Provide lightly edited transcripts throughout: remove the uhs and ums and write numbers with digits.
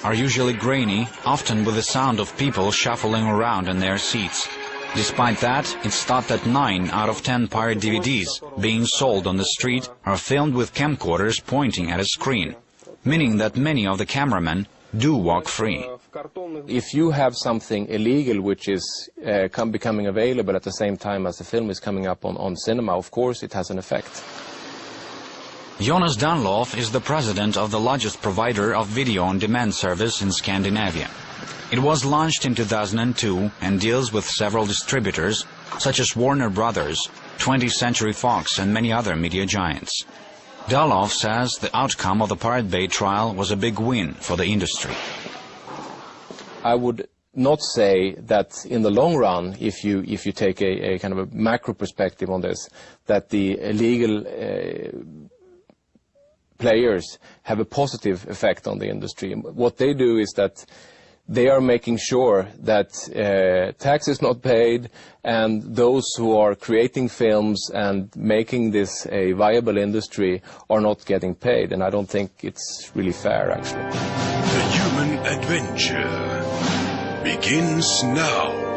are usually grainy, often with the sound of people shuffling around in their seats. Despite that, it's thought that 9 out of 10 pirate DVDs being sold on the street are filmed with camcorders pointing at a screen, meaning that many of the cameramen do walk free. If you have something illegal which is becoming available at the same time as the film is coming up on cinema, of course it has an effect. Jonas Danlof is the president of the largest provider of video-on-demand service in Scandinavia. It was launched in 2002 and deals with several distributors, such as Warner Brothers, 20th Century Fox and many other media giants. Danlof says the outcome of the Pirate Bay trial was a big win for the industry. I would not say that in the long run, if you take a kind of a macro perspective on this, that the illegal players have a positive effect on the industry. What they do is that they are making sure that tax is not paid, and those who are creating films and making this a viable industry are not getting paid, and I don't think it's really fair, actually. The human adventure begins now.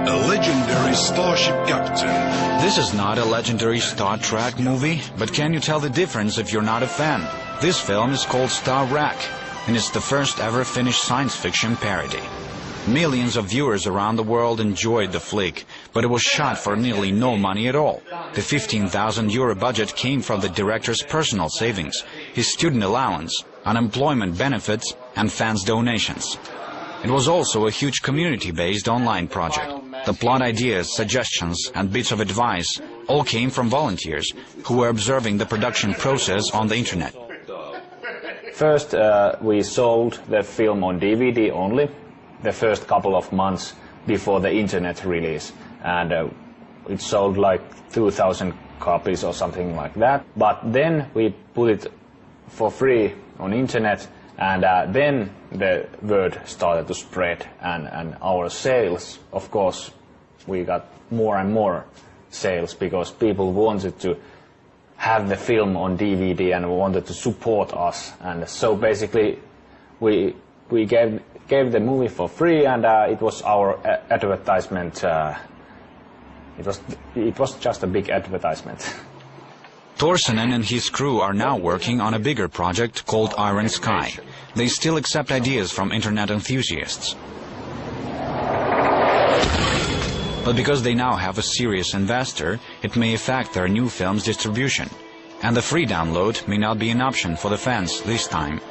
A legendary starship captain. This is not a legendary Star Trek movie, but can you tell the difference if you're not a fan? This film is called Star Wreck, and it's the first ever Finnish science fiction parody. Millions of viewers around the world enjoyed the flick, but it was shot for nearly no money at all. The €15,000 budget came from the director's personal savings, his student allowance, unemployment benefits, and fans' donations. It was also a huge community-based online project. The plot ideas, suggestions, and bits of advice all came from volunteers who were observing the production process on the internet. First, we sold the film on DVD only, the first couple of months before the internet release. And it sold like 2,000 copies or something like that. But then we put it for free on internet, and then the word started to spread. And our sales, of course, we got more and more sales because people wanted to have the film on DVD and wanted to support us, and so basically we gave the movie for free, and it was our advertisement. It was just a big advertisement. Torsonen and his crew are now working on a bigger project called Iron Sky. They still accept ideas from internet enthusiasts. But because they now have a serious investor, it may affect their new film's distribution, and the free download may not be an option for the fans this time.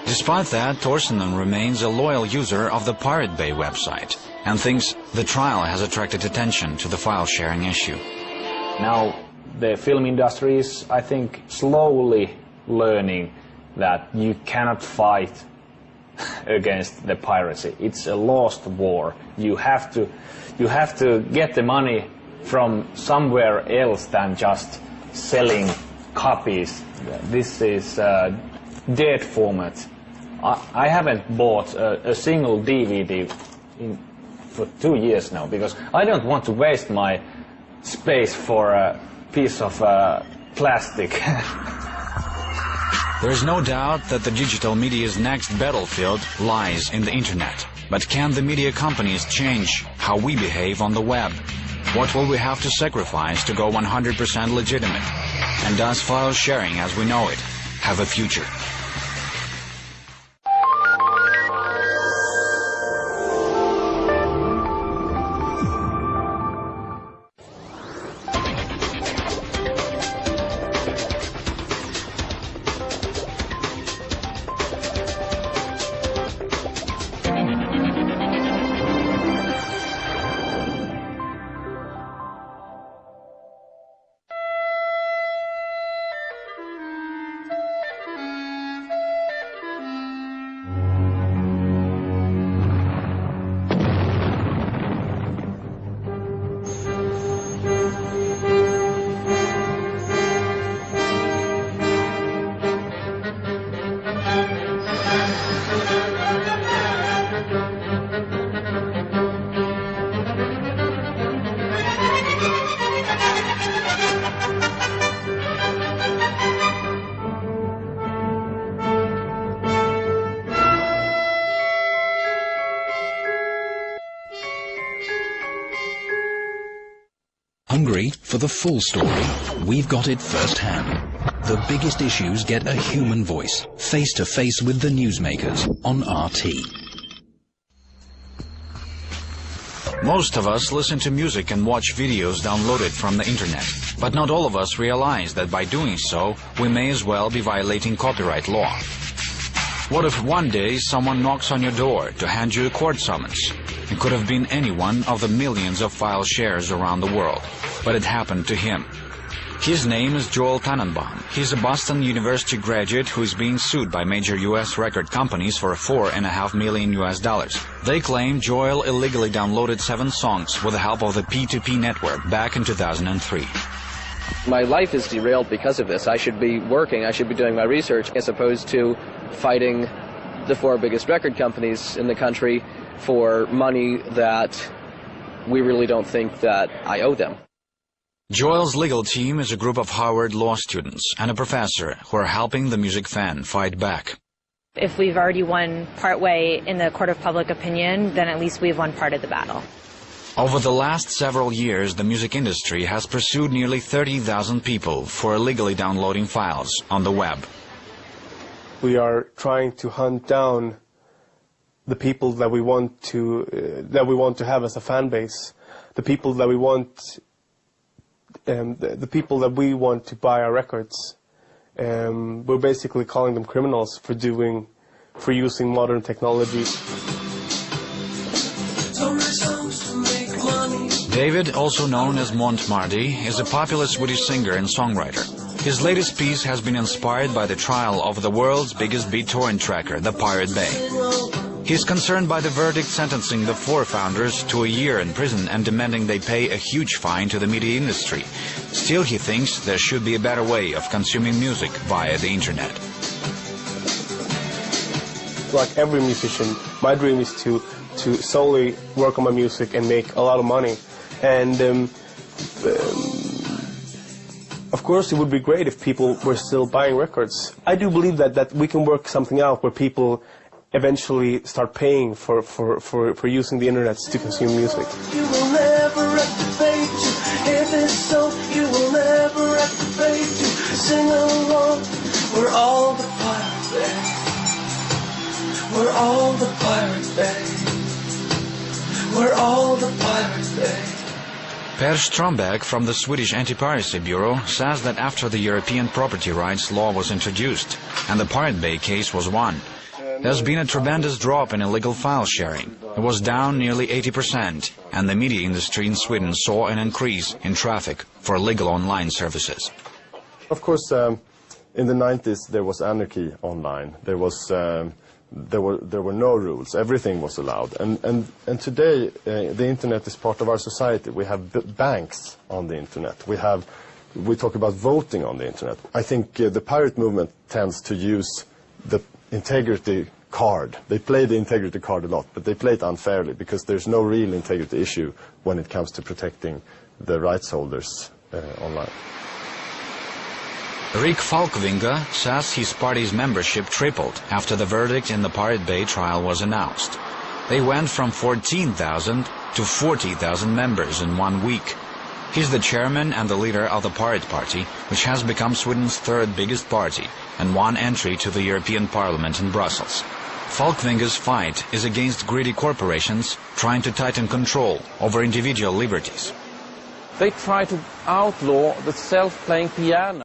Despite that, Torsonen remains a loyal user of the Pirate Bay website and thinks the trial has attracted attention to the file-sharing issue. Now, the film industry is, I think, slowly learning that you cannot fight against the piracy. It's a lost war. You have to get the money from somewhere else than just selling copies. This is dead format. I haven't bought a single DVD for 2 years now because I don't want to waste my space for a piece of plastic. There is no doubt that the digital media's next battlefield lies in the internet. But can the media companies change how we behave on the web? What will we have to sacrifice to go 100% legitimate? And does file sharing as we know it have a future? industry for the full story, we've got it firsthand. The biggest issues get a human voice, face to face with the newsmakers on RT. Most of us listen to music and watch videos downloaded from the internet, but not all of us realize that by doing so, we may as well be violating copyright law. What if one day someone knocks on your door to hand you a court summons? It could have been any one of the millions of file shares around the world, but it happened to him. His name is Joel Tannenbaum. He's a Boston University graduate who is being sued by major U.S. record companies for $4.5 million. They claim Joel illegally downloaded 7 songs with the help of the P2P network back in 2003. My life is derailed because of this. I should be working, I should be doing my research, as opposed to fighting the 4 biggest record companies in the country for money that we really don't think that I owe them. Joel's legal team is a group of Harvard law students and a professor who are helping the music fan fight back. If we've already won part way in the court of public opinion, then at least we've won part of the battle. Over the last several years, the music industry has pursued nearly 30,000 people for illegally downloading files on the web. We are trying to hunt down the people that we want to have as a fan base, the people that we want. The people that we want to buy our records. We're basically calling them criminals for using modern technology. David, also known as Montmarty, is a popular Swedish singer and songwriter. His latest piece has been inspired by the trial of the world's biggest BitTorrent tracker, the Pirate Bay. He's concerned by the verdict sentencing the 4 founders to a year in prison and demanding they pay a huge fine to the media industry. Still, he thinks there should be a better way of consuming music via the internet. Like every musician, my dream is to solely work on my music and make a lot of money. And of course, it would be great if people were still buying records. I do believe that we can work something out where people eventually start paying for using the internet to consume music. You will never activate you. If it's so, you will never activate you. Sing along. We're all the Pirate Bay. We're all the Pirate Bay. We're all the Pirate Bay. Per Strombeck from the Swedish Anti-Piracy Bureau says that after the European property rights law was introduced and the Pirate Bay case was won, there's been a tremendous drop in illegal file sharing. It was down nearly 80%, and the media industry in Sweden saw an increase in traffic for legal online services. Of course, in the 90s there was anarchy online. There were no rules. Everything was allowed. And today the internet is part of our society. We have banks on the internet. We talk about voting on the internet. I think the pirate movement tends to use the integrity card. They play the integrity card a lot, but they play it unfairly because there's no real integrity issue when it comes to protecting the rights holders online. Rick Falkvinge says his party's membership tripled after the verdict in the Pirate Bay trial was announced. They went from 14,000 to 40,000 members in 1 week. He's the chairman and the leader of the Pirate Party, which has become Sweden's 3rd biggest party and won entry to the European Parliament in Brussels. Falkvinge's fight is against greedy corporations trying to tighten control over individual liberties. They try to outlaw the self-playing piano.